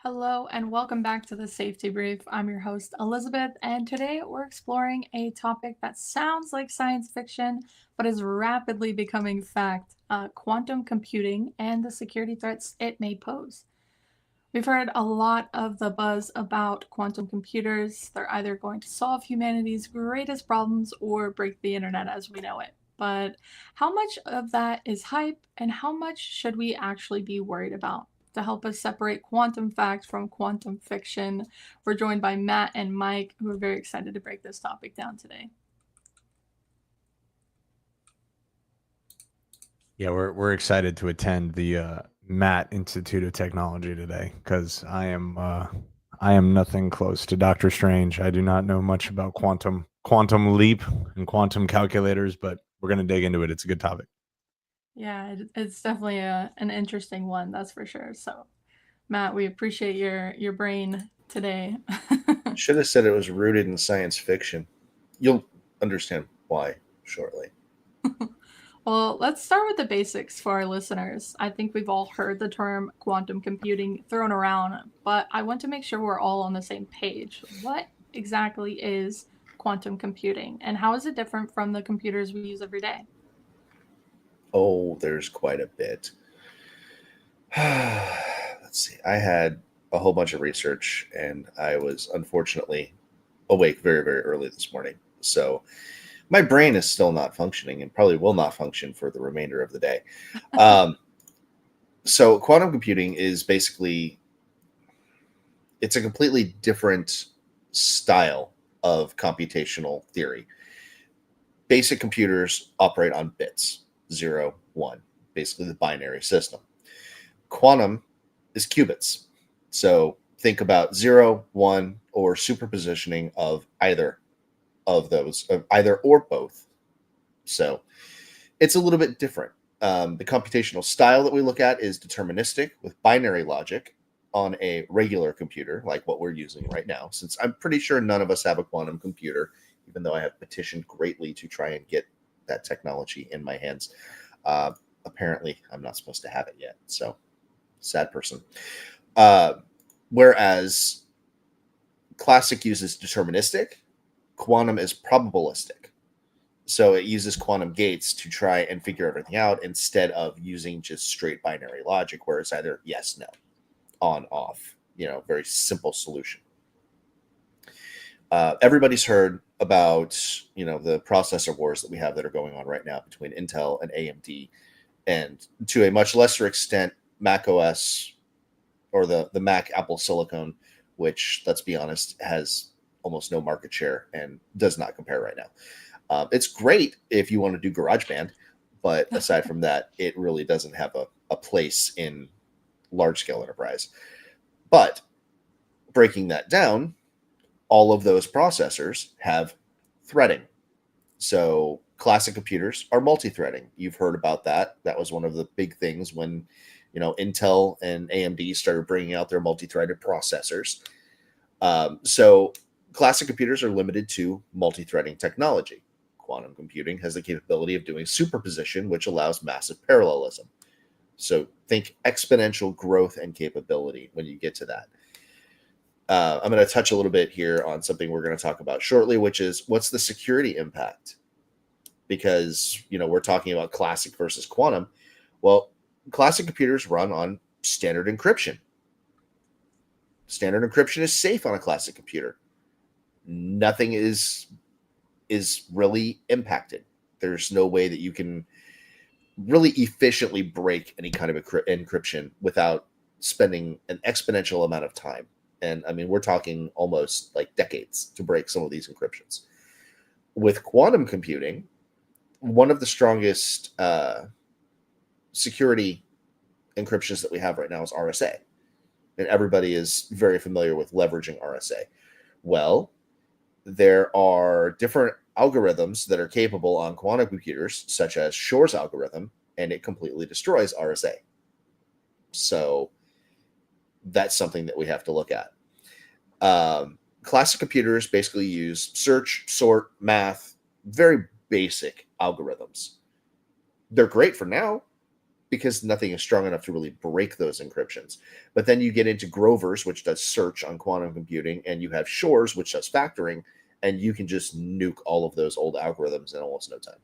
Hello and welcome back to the Safety Brief. I'm your host, Elizabeth, and today we're exploring a topic that sounds like science fiction but is rapidly becoming fact: quantum computing and the security threats it may pose. We've heard a lot of the buzz about quantum computers. They're either going to solve humanity's greatest problems or break the internet as we know it. But how much of that is hype and how much should we actually be worried about? To help us separate quantum fact from quantum fiction, we're joined by Matt and Mike, who are very excited to break this topic down today. Yeah, we're excited to attend the Matt Institute of Technology today because I am nothing close to Doctor Strange. I do not know much about quantum leap and quantum calculators, but we're gonna dig into it. It's a good topic. Yeah, it's definitely an interesting one, that's for sure. So, Matt, we appreciate your brain today. Should have said it was rooted in science fiction. You'll understand why shortly. Well, let's start with the basics for our listeners. I think we've all heard the term quantum computing thrown around, but I want to make sure we're all on the same page. What exactly is quantum computing, and how is it different from the computers we use every day? Oh, there's quite a bit. Let's see. I had a whole bunch of research, and I was unfortunately awake very, very early this morning. So my brain is still not functioning and probably will not function for the remainder of the day. Um, so quantum computing is basically it's a completely different style of computational theory. Basic computers operate on bits, 0, 1, basically the binary system. Quantum is qubits. So think about 0, 1, or superpositioning of either of those, of either or both. So it's a little bit different. The computational style that we look at is deterministic with binary logic on a regular computer, like what we're using right now, since I'm pretty sure none of us have a quantum computer, even though I have petitioned greatly to try and get that technology in my hands. Apparently, I'm not supposed to have it yet. So, sad person. Uh, Whereas classic uses deterministic, quantum is probabilistic. So it uses quantum gates to try and figure everything out instead of using just straight binary logic, where it's either yes, no, on, off, very simple solution. Everybody's heard about, the processor wars that we have that are going on right now between Intel and AMD, and to a much lesser extent, Mac OS or the Mac Apple Silicon, which, let's be honest, has almost no market share and does not compare right now. It's great if you want to do GarageBand, but aside from that, it really doesn't have a place in large scale enterprise. But breaking that down, all of those processors have threading. So classic computers are multi-threading. You've heard about that. That was one of the big things when, Intel and AMD started bringing out their multi-threaded processors. So classic computers are limited to multi-threading technology. Quantum computing has the capability of doing superposition, which allows massive parallelism. So think exponential growth and capability when you get to that. I'm going to touch a little bit here on something we're going to talk about shortly, which is what's the security impact? Because, we're talking about classic versus quantum. Well, classic computers run on standard encryption. Standard encryption is safe on a classic computer. Nothing is really impacted. There's no way that you can really efficiently break any kind of encryption without spending an exponential amount of time. And I mean, we're talking almost like decades to break some of these encryptions. With quantum computing, one of the strongest security encryptions that we have right now is RSA. And everybody is very familiar with leveraging RSA. Well, there are different algorithms that are capable on quantum computers, such as Shor's algorithm, and it completely destroys RSA. So that's something that we have to look at. Classic computers basically use search, sort, math, very basic algorithms. They're great for now because nothing is strong enough to really break those encryptions. But then you get into Grover's, which does search on quantum computing, and you have Shor's, which does factoring, and you can just nuke all of those old algorithms in almost no time.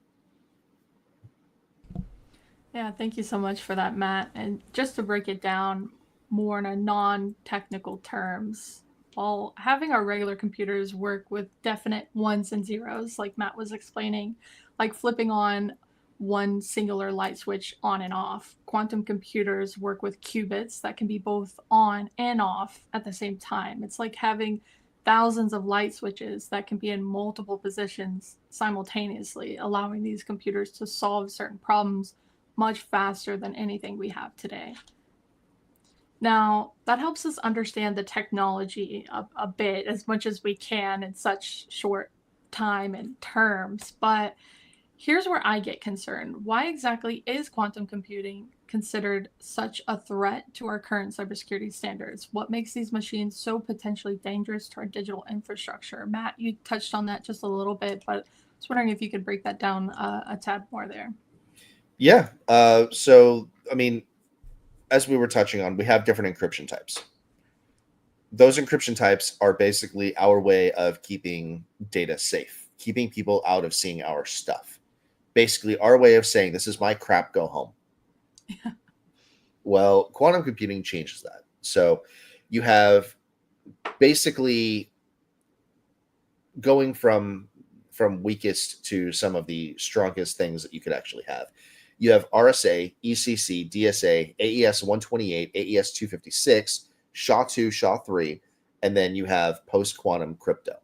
Yeah, thank you so much for that, Matt. And just to break it down more in a non-technical terms, while having our regular computers work with definite ones and zeros, like Matt was explaining, like flipping on one singular light switch on and off. Quantum computers work with qubits that can be both on and off at the same time. It's like having thousands of light switches that can be in multiple positions simultaneously, allowing these computers to solve certain problems much faster than anything we have today. Now, that helps us understand the technology a bit as much as we can in such short time and terms, but here's where I get concerned. Why exactly is quantum computing considered such a threat to our current cybersecurity standards? What makes these machines so potentially dangerous to our digital infrastructure? Matt, you touched on that just a little bit, but I was wondering if you could break that down a tad more there. Yeah. So, I mean, as we were touching on, we have different encryption types. Those encryption types are basically our way of keeping data safe, keeping people out of seeing our stuff. Basically, our way of saying, this is my crap, go home. Yeah. Well, quantum computing changes that. So you have basically going from weakest to some of the strongest things that you could actually have. You have RSA, ECC, DSA, AES 128, AES 256, SHA-2, SHA-3, and then you have post-quantum crypto,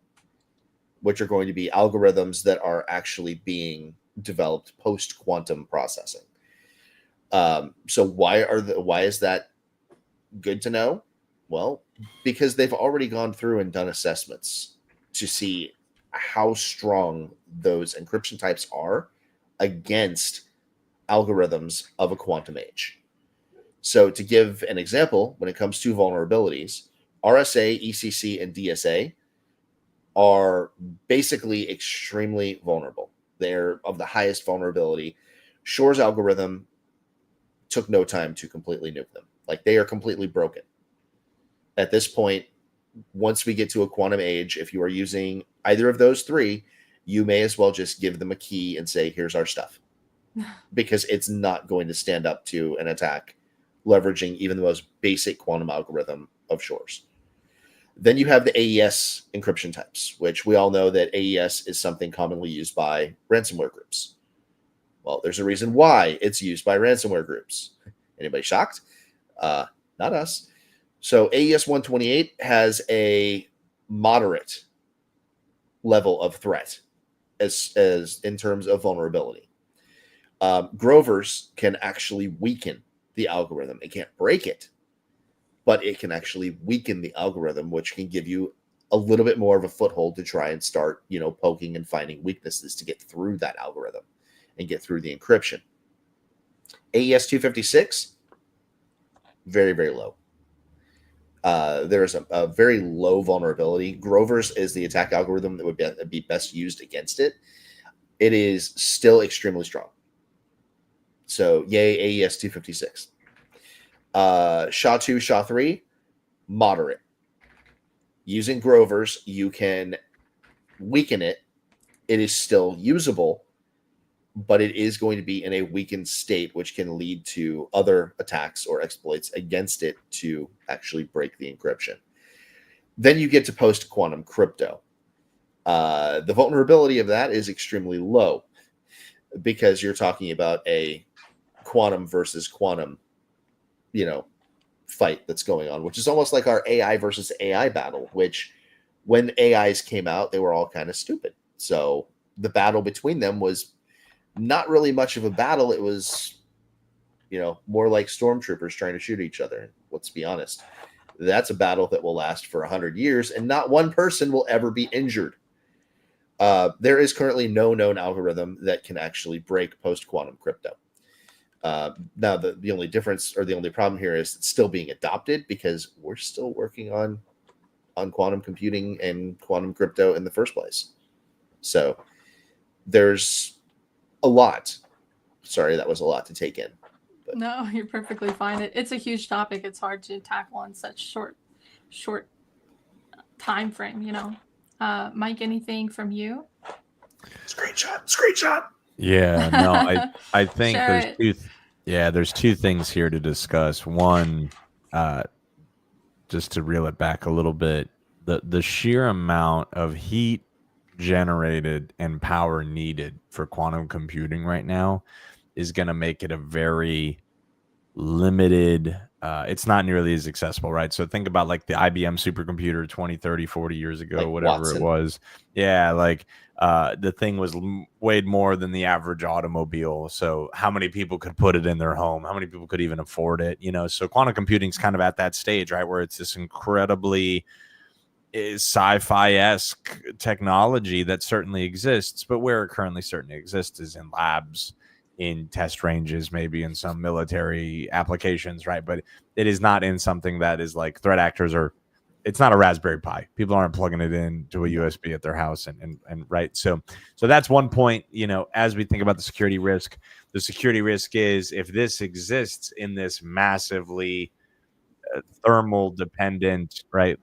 which are going to be algorithms that are actually being developed post-quantum processing. So why is that good to know? Well, because they've already gone through and done assessments to see how strong those encryption types are against algorithms of a quantum age. So to give an example, when it comes to vulnerabilities, RSA, ECC, and DSA are basically extremely vulnerable. They're of the highest vulnerability. Shor's algorithm took no time to completely nuke them. Like, they are completely broken. At this point, once we get to a quantum age, if you are using either of those three, you may as well just give them a key and say, here's our stuff. Because it's not going to stand up to an attack leveraging even the most basic quantum algorithm of Shor's. Then you have the AES encryption types, which we all know that AES is something commonly used by ransomware groups. Well, there's a reason why it's used by ransomware groups. Anybody shocked? Not us. So AES 128 has a moderate level of threat as in terms of vulnerability. Grover's can actually weaken the algorithm. It can't break it, but it can actually weaken the algorithm, which can give you a little bit more of a foothold to try and start, poking and finding weaknesses to get through that algorithm and get through the encryption. AES 256, very, very low. There is a very low vulnerability. Grover's is the attack algorithm that would be best used against it. It is still extremely strong. So, yay, AES 256. SHA-2, SHA-3, moderate. Using Grover's, you can weaken it. It is still usable, but it is going to be in a weakened state, which can lead to other attacks or exploits against it to actually break the encryption. Then you get to post-quantum crypto. The vulnerability of that is extremely low because you're talking about a quantum versus quantum, fight that's going on, which is almost like our AI versus AI battle, which when AIs came out, they were all kind of stupid. So the battle between them was not really much of a battle. It was, more like stormtroopers trying to shoot each other. Let's be honest. That's a battle that will last for 100 years, and not one person will ever be injured. There is currently no known algorithm that can actually break post-quantum crypto. Now, the only difference or the only problem here is it's still being adopted because we're still working on quantum computing and quantum crypto in the first place. So there's a lot. Sorry, that was a lot to take in. But. No, you're perfectly fine. It's a huge topic. It's hard to tackle in such short time frame, Mike, anything from you? Screenshot. Yeah, no, I think Share there's two things here to discuss. One, just to reel it back a little bit, the sheer amount of heat generated and power needed for quantum computing right now is going to make it a very limited, it's not nearly as accessible, right? So think about like the IBM supercomputer 20, 30, 40 years ago, like whatever Watson. It was. Yeah, like the thing was weighed more than the average automobile. So how many people could put it in their home? How many people could even afford it? So quantum computing is kind of at that stage, right, where it's this incredibly sci-fi-esque technology that certainly exists, but where it currently certainly exists is in labs, in test ranges, maybe in some military applications, right? But it is not in something that is like threat actors, or it's not a Raspberry Pi. People aren't plugging it into a USB at their house, and right. So that's one point. As we think about the security risk is if this exists in this massively thermal dependent, right?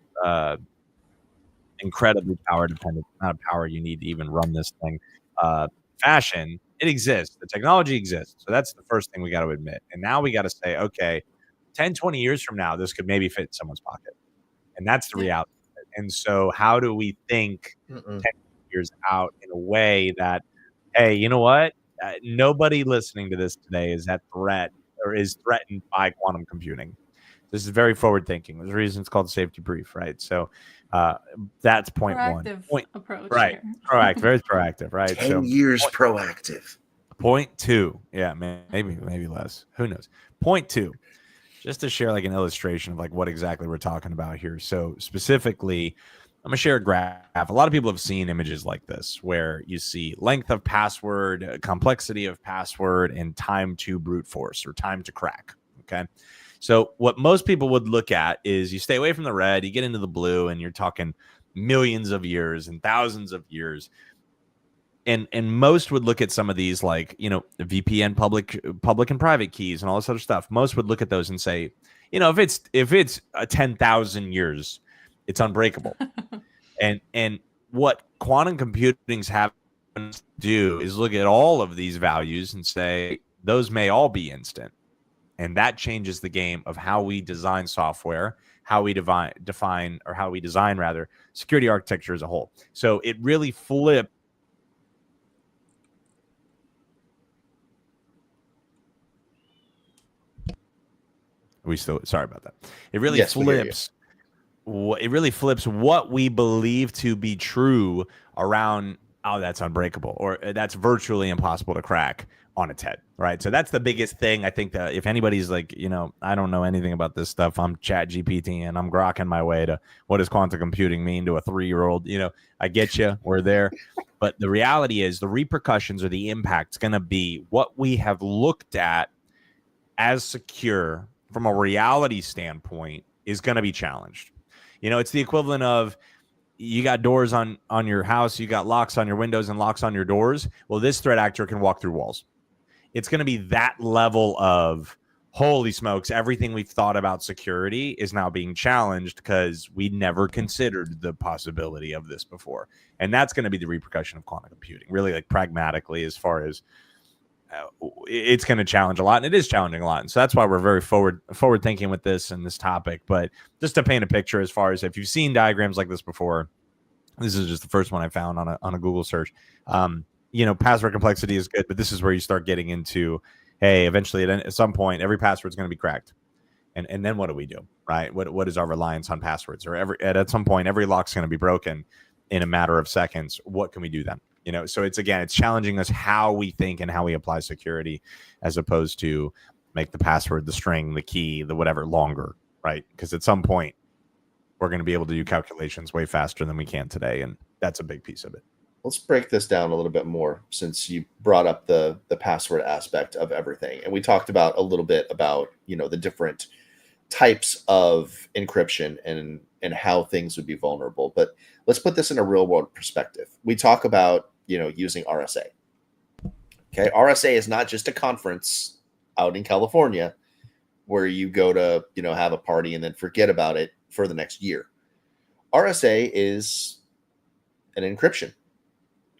Incredibly power dependent amount of power you need to even run this thing fashion. It exists. The technology exists. So that's the first thing we got to admit. And now we got to say, okay, 10, 20 years from now, this could maybe fit in someone's pocket. And that's the reality. And so how do we think 10 years out in a way that, hey, you know what? Nobody listening to this today is at threat or is threatened by quantum computing. This is very forward thinking. There's a reason it's called safety brief, right? So that's point proactive one. Approach, right? Here. Proactive, very proactive, right? 10 years proactive. Point two, yeah, maybe less. Who knows? Point two, just to share like an illustration of like what exactly we're talking about here. So specifically, I'm gonna share a graph. A lot of people have seen images like this, where you see length of password, complexity of password, and time to brute force or time to crack. Okay. So what most people would look at is you stay away from the red, you get into the blue, and you're talking millions of years and thousands of years. And most would look at some of these like, VPN public and private keys and all this other stuff. Most would look at those and say, if it's 10,000 years, it's unbreakable. and what quantum computing's having to do is look at all of these values and say those may all be instant. And that changes the game of how we design software, how we design security architecture as a whole. So it really flipped. Sorry about that. It really flips. It really flips what we believe to be true around, oh, that's unbreakable, or that's virtually impossible to crack, on its head, right? So that's the biggest thing. I think that if anybody's like, I don't know anything about this stuff, I'm Chat GPT and I'm grokking my way to what does quantum computing mean to a 3-year-old. I get you, we're there. But the reality is the repercussions or the impact's going to be what we have looked at as secure from a reality standpoint is going to be challenged. It's the equivalent of you got doors on your house, you got locks on your windows and locks on your doors. Well, this threat actor can walk through walls. It's going to be that level of holy smokes. Everything we've thought about security is now being challenged because we never considered the possibility of this before. And that's going to be the repercussion of quantum computing, really, like pragmatically, as far as it's going to challenge a lot, and it is challenging a lot. And so that's why we're very forward thinking with this and this topic. But just to paint a picture, as far as if you've seen diagrams like this before, this is just the first one I found on a Google search. Password complexity is good, but this is where you start getting into, hey, eventually at some point, every password is going to be cracked. And then what do we do, right? What is our reliance on passwords? Or at some point, every lock's going to be broken in a matter of seconds. What can we do then? So it's challenging us how we think and how we apply security, as opposed to make the password, the string, the key, the whatever longer, right? Because at some point we're going to be able to do calculations way faster than we can today, and that's a big piece of it. Let's break this down a little bit more, since you brought up the password aspect of everything, and we talked about a little bit about the different types of encryption and how things would be vulnerable. But let's put this in a real world perspective. We talk about using RSA. Okay, RSA is not just a conference out in California where you go to have a party and then forget about it for the next year. RSA is an encryption.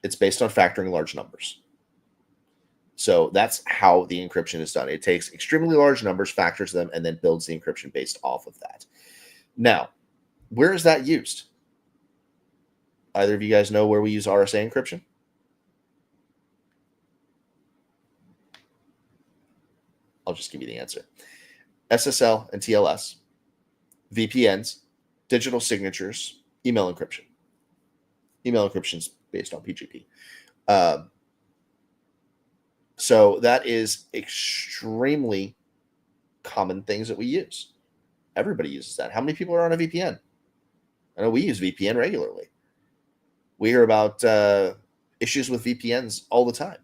It's based on factoring large numbers. So that's how the encryption is done. It takes extremely large numbers, factors them, and then builds the encryption based off of that. Now, where is that used? Either of you guys know where we use RSA encryption? I'll just give you the answer. SSL and TLS, VPNs, digital signatures, email encryption. Email encryption is based on PGP. So that is extremely common things that we use. Everybody uses that. How many people are on a VPN? I know we use VPN regularly. We hear about issues with VPNs all the time.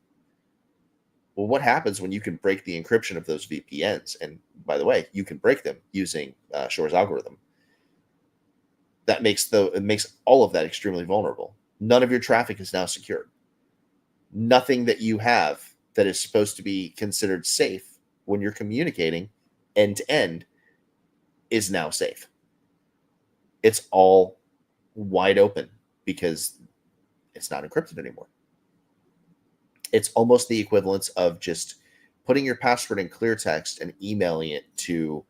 Well, what happens when you can break the encryption of those VPNs? And by the way, you can break them using Shore's algorithm. It makes all of that extremely vulnerable. None of your traffic is now secured. Nothing that you have that is supposed to be considered safe when you're communicating end to end is now safe. It's all wide open because it's not encrypted anymore. It's almost the equivalence of just putting your password in clear text and emailing it to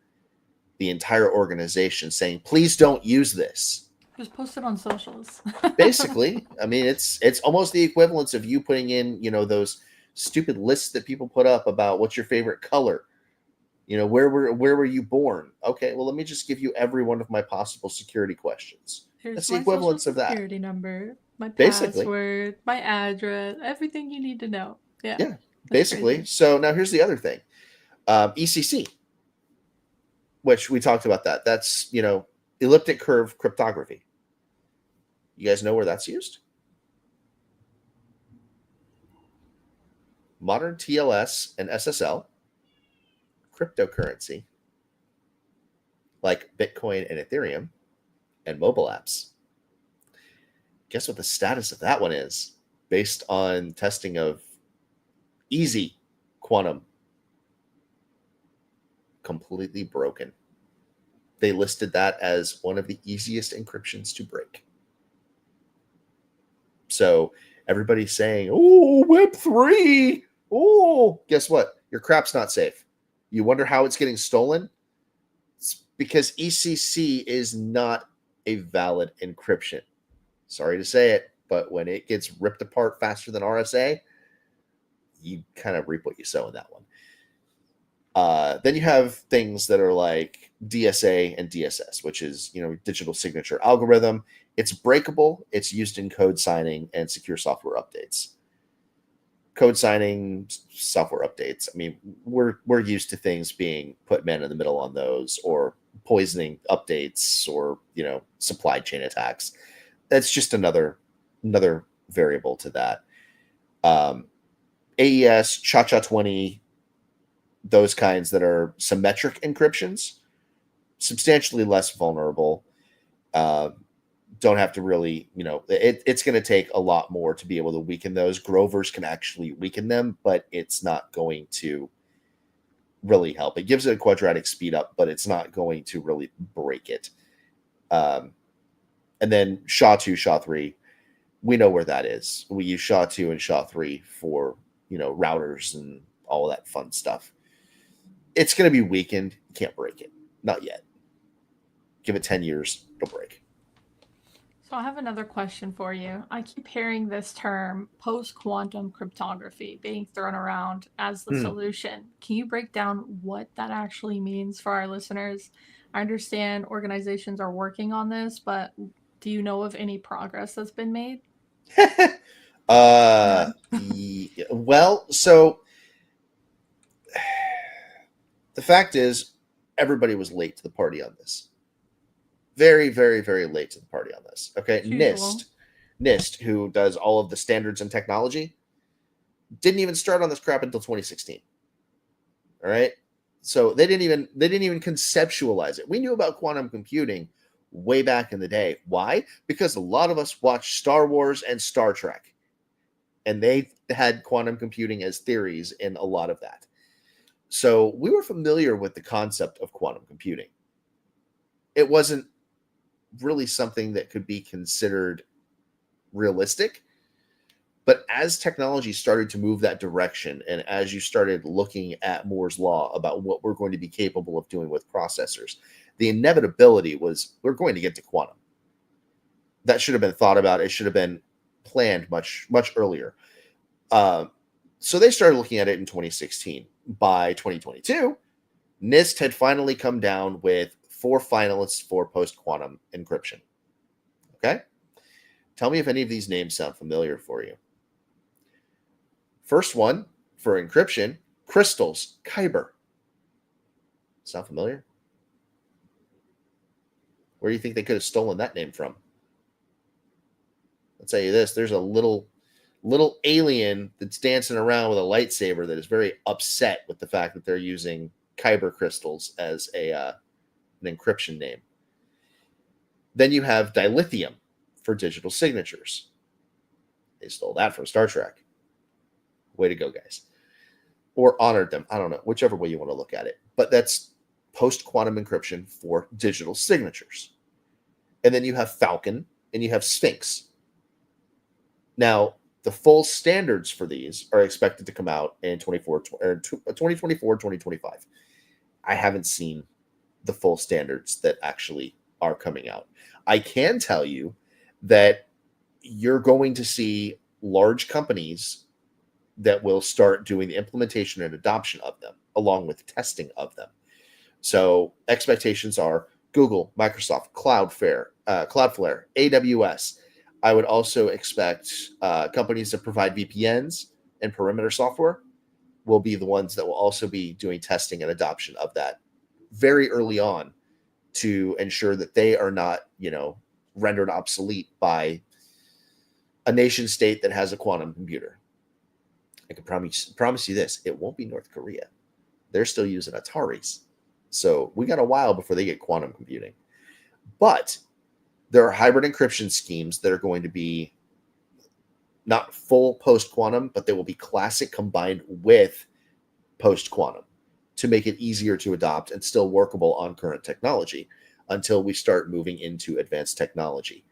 the entire organization saying, please don't use this. Just post it on socials. Basically, I mean, it's almost the equivalence of you putting in, those stupid lists that people put up about what's your favorite color. Where were you born? Okay, well, let me just give you every one of my possible security questions. Here's That's the my equivalence social of that. security number, my Basically. password, my address, everything you need to know. Yeah, basically. Crazy. So now here's the other thing. ECC, which we talked about that. That's, elliptic curve cryptography. You guys know where that's used? Modern TLS and SSL, cryptocurrency, like Bitcoin and Ethereum, and mobile apps. Guess what the status of that one is based on testing of easy quantum? Completely broken. They listed that as one of the easiest encryptions to break. So everybody's saying, oh, Web3. Oh, guess what? Your crap's not safe. You wonder how it's getting stolen? It's because ECC is not a valid encryption. Sorry to say it, but when it gets ripped apart faster than RSA, you kind of reap what you sow in that one. Then you have things that are like DSA and DSS, which is, digital signature algorithm. It's breakable. It's used in code signing and secure software updates. Code signing, software updates. I mean, we're used to things being put man in the middle on those, or poisoning updates, or supply chain attacks. That's just another variable to that. AES, Cha-Cha-20, those kinds that are symmetric encryptions, substantially less vulnerable. Don't have to really, it's going to take a lot more to be able to weaken those. Grovers can actually weaken them, but it's not going to really help. It gives it a quadratic speed up, but it's not going to really break it. And then SHA-2, SHA-3, we know where that is. We use SHA-2 and SHA-3 for, routers and all of that fun stuff. It's going to be weakened. You can't break it. Not yet. Give it 10 years, it'll break. So I have another question for you. I keep hearing this term post-quantum cryptography being thrown around as the solution. Can you break down what that actually means for our listeners? I understand organizations are working on this, but do you know of any progress that's been made? Well, so the fact is, everybody was late to the party on this. Very, very, very late to the party on this. Okay, As usual. NIST, who does all of the standards and technology, didn't even start on this crap until 2016. All right, so they didn't even conceptualize it. We knew about quantum computing way back in the day. Why? Because a lot of us watched Star Wars and Star Trek, and they had quantum computing as theories in a lot of that. So we were familiar with the concept of quantum computing. It wasn't really something that could be considered realistic. But as technology started to move that direction, and as you started looking at Moore's Law about what we're going to be capable of doing with processors, the inevitability was we're going to get to quantum. That should have been thought about. It should have been planned much, much earlier. So they started looking at it in 2016. By 2022, NIST had finally come down with 4 finalists for post-quantum encryption. Okay? Tell me if any of these names sound familiar for you. First one for encryption, Crystal's Kyber. Sound familiar? Where do you think they could have stolen that name from? I'll tell you this, there's a little alien that's dancing around with a lightsaber that is very upset with the fact that they're using Kyber crystals as an encryption name. Then you have dilithium for digital signatures. They stole that from Star Trek. Way to go, guys. Or honored them. I don't know, whichever way you want to look at it. But that's post-quantum encryption for digital signatures. And then you have Falcon and you have Sphinx. Now, the full standards for these are expected to come out in 2024, 2025. I haven't seen the full standards that actually are coming out. I can tell you that you're going to see large companies that will start doing the implementation and adoption of them, along with testing of them. So expectations are Google, Microsoft, Cloudflare, AWS. I would also expect companies that provide VPNs and perimeter software will be the ones that will also be doing testing and adoption of that very early on to ensure that they are not, rendered obsolete by a nation state that has a quantum computer. I can promise you this, it won't be North Korea. They're still using Ataris. So we got a while before they get quantum computing. But there are hybrid encryption schemes that are going to be not full post-quantum, but they will be classic combined with post-quantum to make it easier to adopt and still workable on current technology until we start moving into advanced technology.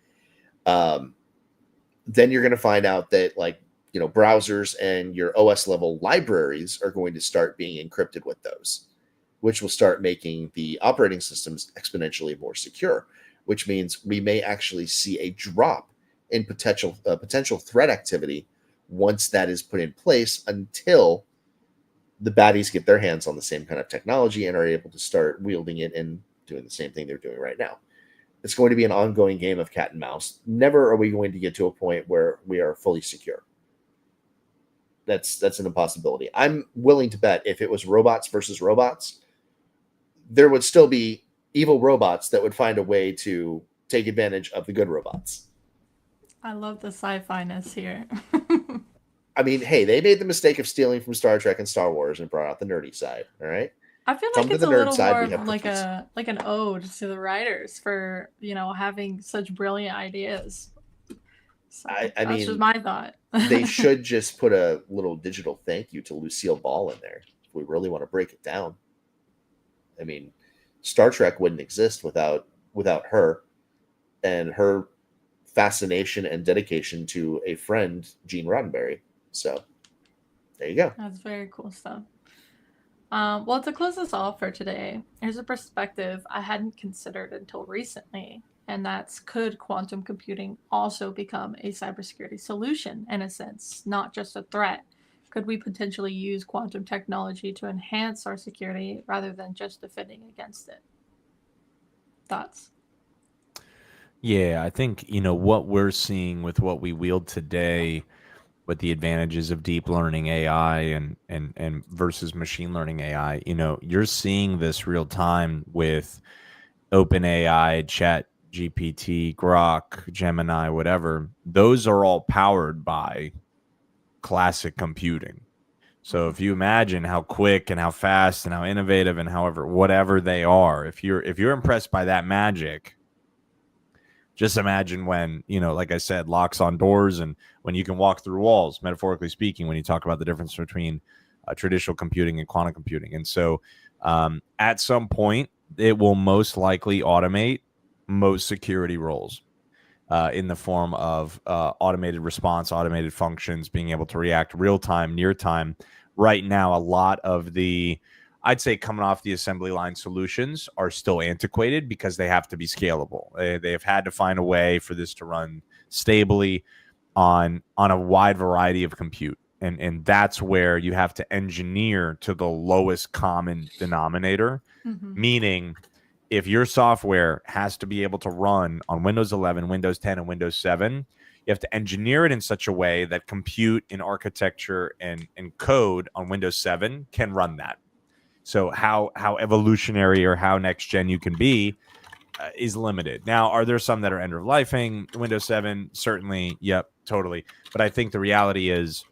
Then you're going to find out that browsers and your OS level libraries are going to start being encrypted with those, which will start making the operating systems exponentially more secure, which means we may actually see a drop in potential threat activity once that is put in place until the baddies get their hands on the same kind of technology and are able to start wielding it and doing the same thing they're doing right now. It's going to be an ongoing game of cat and mouse. Never are we going to get to a point where we are fully secure. That's an impossibility. I'm willing to bet if it was robots versus robots, there would still be evil robots that would find a way to take advantage of the good robots. I love the sci-fi-ness here. I mean, hey, they made the mistake of stealing from Star Trek and Star Wars and brought out the nerdy side. All right. I feel Come like to it's the a nerd little side. more We have of like cookies. an ode to the writers for, having such brilliant ideas. So I that's mean, just my thought. they should just put a little digital thank you to Lucille Ball in there if we really want to break it down. I mean, Star Trek wouldn't exist without her and her fascination and dedication to a friend, Gene Roddenberry. So there you go. That's very cool stuff. Well, to close this off for today, here's a perspective I hadn't considered until recently, and that's could quantum computing also become a cybersecurity solution in a sense, not just a threat? Could we potentially use quantum technology to enhance our security rather than just defending against it? Thoughts? Yeah, I think, what we're seeing with what we wield today what the advantages of deep learning AI and versus machine learning AI. You're seeing this real time with OpenAI, Chat GPT, Grok, Gemini, whatever. Those are all powered by classic computing. So if you imagine how quick and how fast and how innovative and however whatever they are, if you're impressed by that magic, just imagine when, like I said, locks on doors and when you can walk through walls, metaphorically speaking, when you talk about the difference between traditional computing and quantum computing. And so at some point, it will most likely automate most security roles in the form of automated response, automated functions, being able to react real time, near time. Right now, a lot of I'd say coming off the assembly line solutions are still antiquated because they have to be scalable. They have had to find a way for this to run stably on a wide variety of compute. And that's where you have to engineer to the lowest common denominator, meaning if your software has to be able to run on Windows 11, Windows 10, and Windows 7, you have to engineer it in such a way that compute and architecture and code on Windows 7 can run that. So how evolutionary or how next gen you can be is limited. Now, are there some that are end of lifing? Windows 7, certainly. Yep, totally. But I think the reality is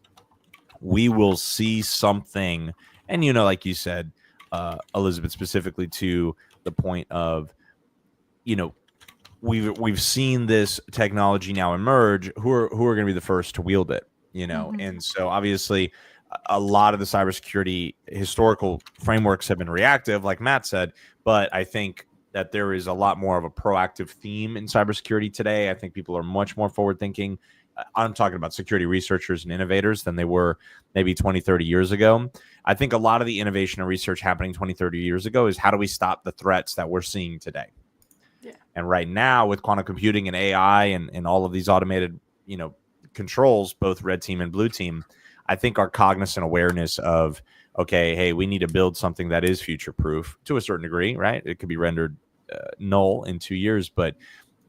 we will see something. And, like you said, Elizabeth, specifically to the point of, we've seen this technology now emerge. Who are going to be the first to wield it? And so obviously a lot of the cybersecurity historical frameworks have been reactive, like Matt said, but I think that there is a lot more of a proactive theme in cybersecurity today. I think people are much more forward thinking. I'm talking about security researchers and innovators than they were maybe 20, 30 years ago. I think a lot of the innovation and research happening 20, 30 years ago is how do we stop the threats that we're seeing today? Yeah. And right now with quantum computing and AI and all of these automated, controls, both red team and blue team, I think our cognizant awareness of, okay, hey, we need to build something that is future proof to a certain degree, right? It could be rendered null in 2 years, but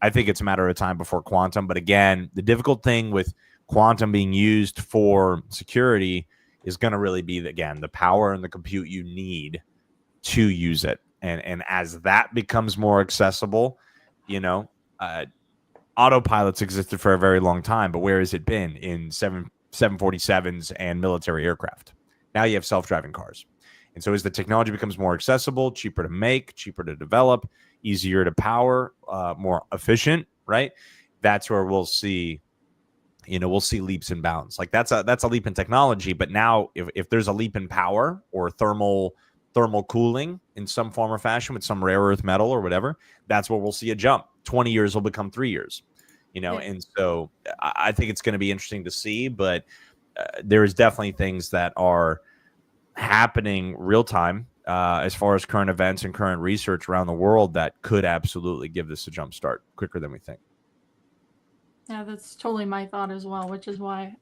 I think it's a matter of time before quantum. But again, the difficult thing with quantum being used for security is going to really be, again, the power and the compute you need to use it. And as that becomes more accessible, autopilots existed for a very long time, but where has it been? In 747s and military aircraft. Now you have self-driving cars. And so as the technology becomes more accessible, cheaper to make, cheaper to develop, easier to power, more efficient, right? That's where we'll see leaps and bounds. Like that's a leap in technology. But now if there's a leap in power or thermal cooling in some form or fashion with some rare earth metal or whatever, that's where we'll see a jump. 20 years will become 3 years, And so I think it's going to be interesting to see, but there is definitely things that are happening real time as far as current events and current research around the world that could absolutely give this a jump start quicker than we think. Yeah, that's totally my thought as well, which is why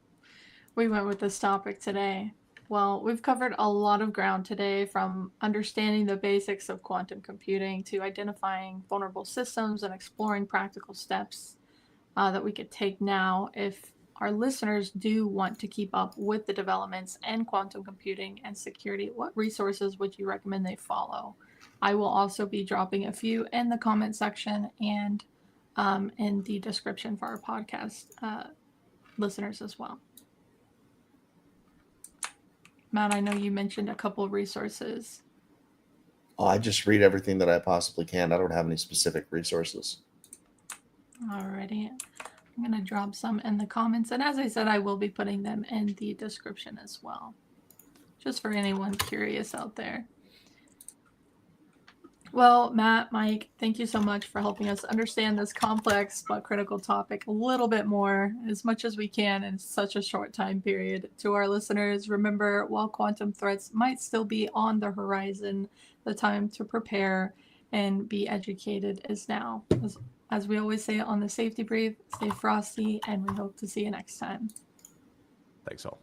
we went with this topic today. Well, we've covered a lot of ground today, from understanding the basics of quantum computing to identifying vulnerable systems and exploring practical steps that we could take now if our listeners do want to keep up with the developments in quantum computing and security. What resources would you recommend they follow? I will also be dropping a few in the comment section and in the description for our podcast listeners as well. Matt, I know you mentioned a couple of resources. Oh, I just read everything that I possibly can. I don't have any specific resources. Alrighty. I'm going to drop some in the comments. And as I said, I will be putting them in the description as well, just for anyone curious out there. Well, Matt, Mike, thank you so much for helping us understand this complex but critical topic a little bit more, as much as we can in such a short time period. To our listeners, remember, while quantum threats might still be on the horizon, the time to prepare and be educated is now. As we always say on the Safety Brief, stay frosty, and we hope to see you next time. Thanks all.